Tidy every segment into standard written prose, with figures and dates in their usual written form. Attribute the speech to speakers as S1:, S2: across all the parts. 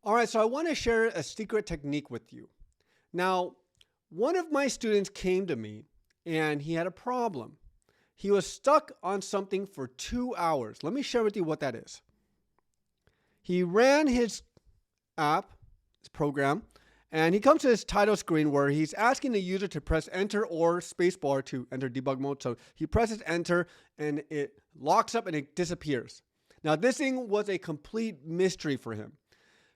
S1: All right, so I want to share a secret technique with you. Now, one of my students came to me and he had a problem. He was stuck on something for 2 hours. Let me share with you what that is. He ran his app, his program, and he comes to this title screen where he's asking the user to press enter or spacebar to enter debug mode. So he presses enter and it locks up and it disappears. Now, this thing was a complete mystery for him.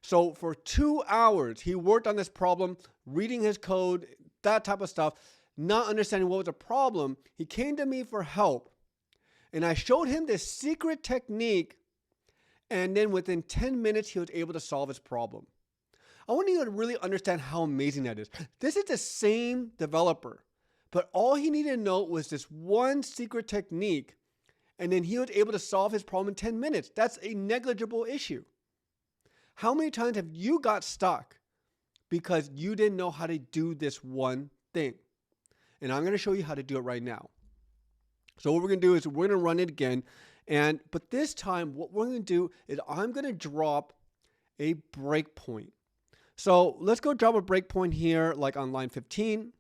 S1: So for 2 hours, he worked on this problem, reading his code, that type of stuff, not understanding what was the problem. He came to me for help, and I showed him this secret technique, and then within 10 minutes, he was able to solve his problem. I want you to really understand how amazing that is. This is the same developer, but all he needed to know was this one secret technique, and then he was able to solve his problem in 10 minutes. That's a negligible issue. How many times have you got stuck because you didn't know how to do this one thing? And I'm going to show you how to do it right now. So what we're going to do is we're going to run it again. But this time, what we're going to do is I'm going to drop a breakpoint. So let's go drop a breakpoint here, like on line 15.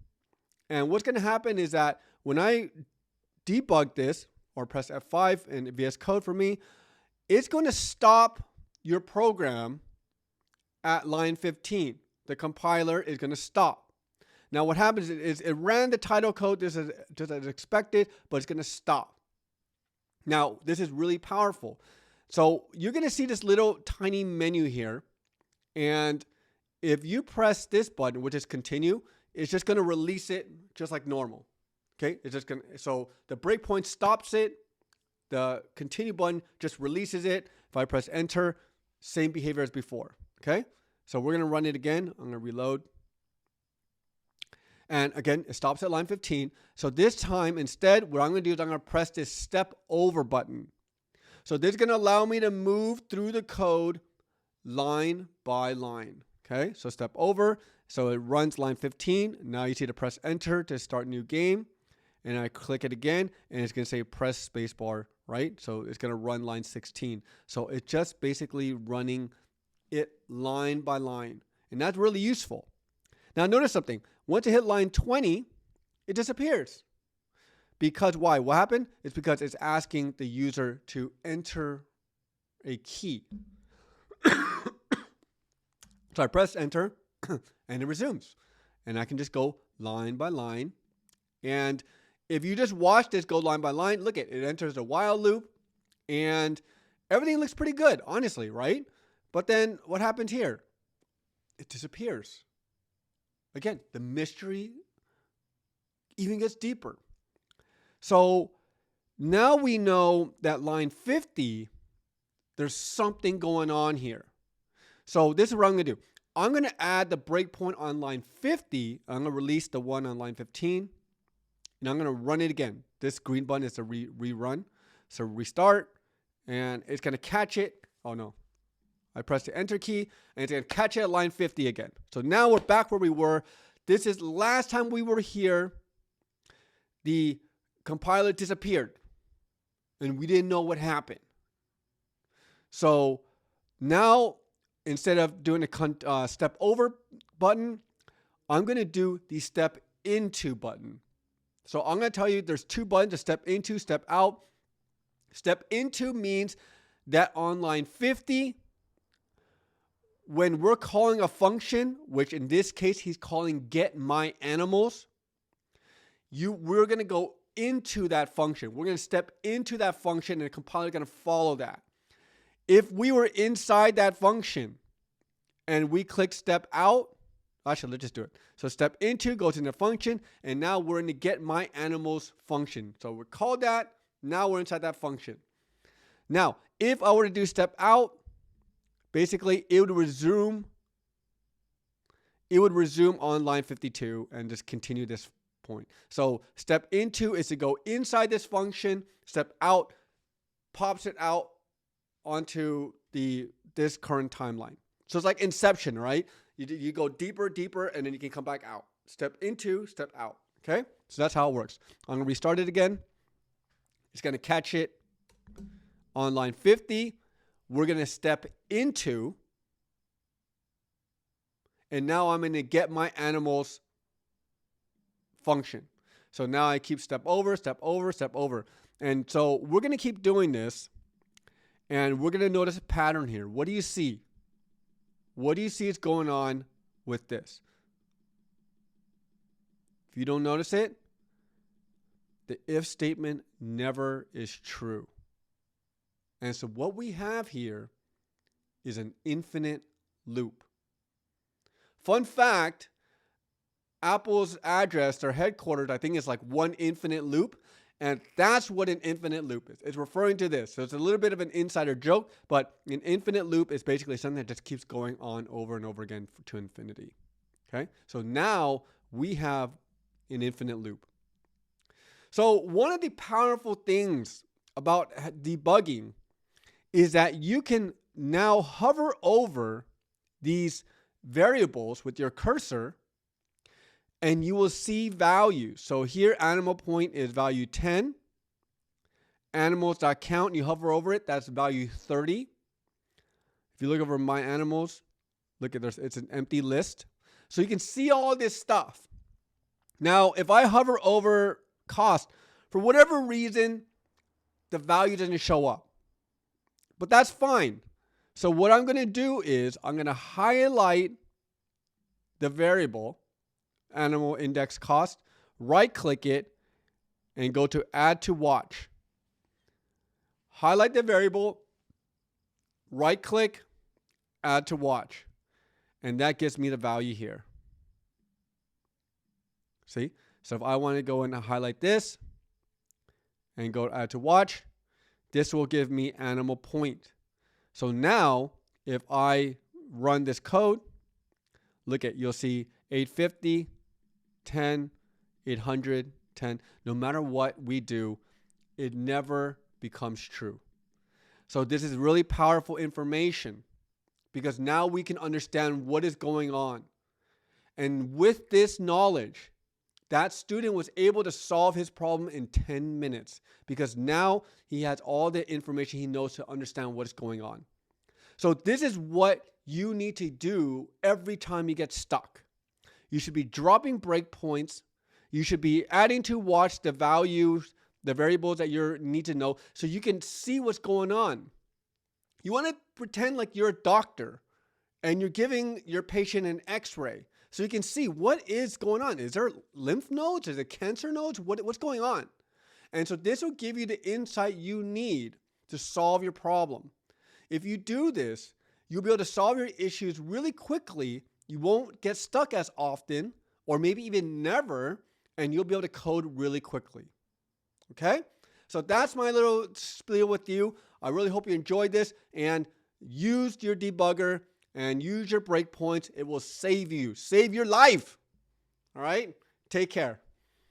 S1: And what's going to happen is that when I debug this or press F5 in VS Code for me, it's going to stop your program at line 15. The compiler is going to stop. Now what happens is it ran the title code just as expected, but it's going to stop. Now this is really powerful. So you're going to see this little tiny menu here, and if you press this button, which is continue, it's just going to release it just like normal. Okay, it's just going to, so the breakpoint stops it. The continue button just releases it. If I press enter, same behavior as before. Okay, so we're going to run it again. I'm going to reload. And again, it stops at line 15. So this time, instead, what I'm going to do is I'm going to press this step over button. So this is going to allow me to move through the code line by line. Okay, so step over. So it runs line 15. Now you see to press enter to start new game. And I click it again, and it's going to say press spacebar, right? So it's going to run line 16. So it's just basically running it line by line. And that's really useful. Now notice something. Once you hit line 20, it disappears. Because why? What happened? It's because it's asking the user to enter a key. So I press enter, and it resumes. And I can just go line by line. And if you just watch this go line by line, look at it. It enters a while loop, and everything looks pretty good, honestly, right? But then what happens here? It disappears. Again, the mystery even gets deeper. So now we know that line 50, there's something going on here. So this is what I'm going to do. I'm going to add the breakpoint on line 50. I'm going to release the one on line 15. And I'm going to run it again. This green button is a rerun. So restart. And it's going to catch it. Oh, no. I press the enter key. And it's going to catch it at line 50 again. So now we're back where we were. This is last time we were here. The compiler disappeared. And we didn't know what happened. So now, instead of doing a step over button, I'm going to do the step into button. So I'm going to tell you there's two buttons to step into, step out. Step into means that on line 50, when we're calling a function, which in this case he's calling get my animals, we're going to go into that function. We're going to step into that function, and the compiler is going to follow that. If we were inside that function and we click step out, actually, let's just do it. So step into goes into function, and now we're in the get my animals function. So we're called that. Now we're inside that function. Now, if I were to do step out, basically it would resume on line 52 and just continue this point. So step into is to go inside this function. Step out pops it out onto this current timeline. So it's like Inception, right? You go deeper, and then you can come back out. Step into, step out. Okay? So that's how it works. I'm going to restart it again. It's going to catch it on line 50. We're going to step into And now I'm going to get my animal's function. So now I keep step over, step over, step over. And so we're going to keep doing this. And we're going to notice a pattern here. What do you see? What do you see is going on with this? If you don't notice it, the if statement never is true. And so what we have here is an infinite loop. Fun fact, Apple's address, their headquarters, I think is like one infinite loop. And that's what an infinite loop is. It's referring to this. So it's a little bit of an insider joke, but an infinite loop is basically something that just keeps going on over and over again to infinity. Okay? So now we have an infinite loop. So one of the powerful things about debugging is that you can now hover over these variables with your cursor and you will see values. So here animal point is value 10. Animals.count, you hover over it, that's value 30. If you look over my animals, look at this, it's an empty list. So you can see all this stuff. Now, if I hover over cost, for whatever reason, the value doesn't show up. But that's fine. So what I'm going to do is I'm going to highlight the variable, animal index cost, right click it, and go to add to watch. Highlight the variable, right click, add to watch. And that gives me the value here. See? So if I want to go and highlight this and go add to watch, this will give me animal point. So now if I run this code, look at, you'll see 850, 10, 800, 10. No matter what we do, it never becomes true. So this is really powerful information because now we can understand what is going on. And with this knowledge, that student was able to solve his problem in 10 minutes because now he has all the information he knows to understand what's going on. So this is what you need to do every time you get stuck. You should be dropping breakpoints. You should be adding to watch the values, the variables that you need to know so you can see what's going on. You want to pretend like you're a doctor and you're giving your patient an x-ray so you can see what is going on. Is there lymph nodes? Is it cancer nodes? What's going on? And so this will give you the insight you need to solve your problem. If you do this, you'll be able to solve your issues really quickly. You won't get stuck as often, or maybe even never, and you'll be able to code really quickly. Okay? So that's my little spiel with you. I really hope you enjoyed this and used your debugger and use your breakpoints. It will save you, save your life. All right? Take care.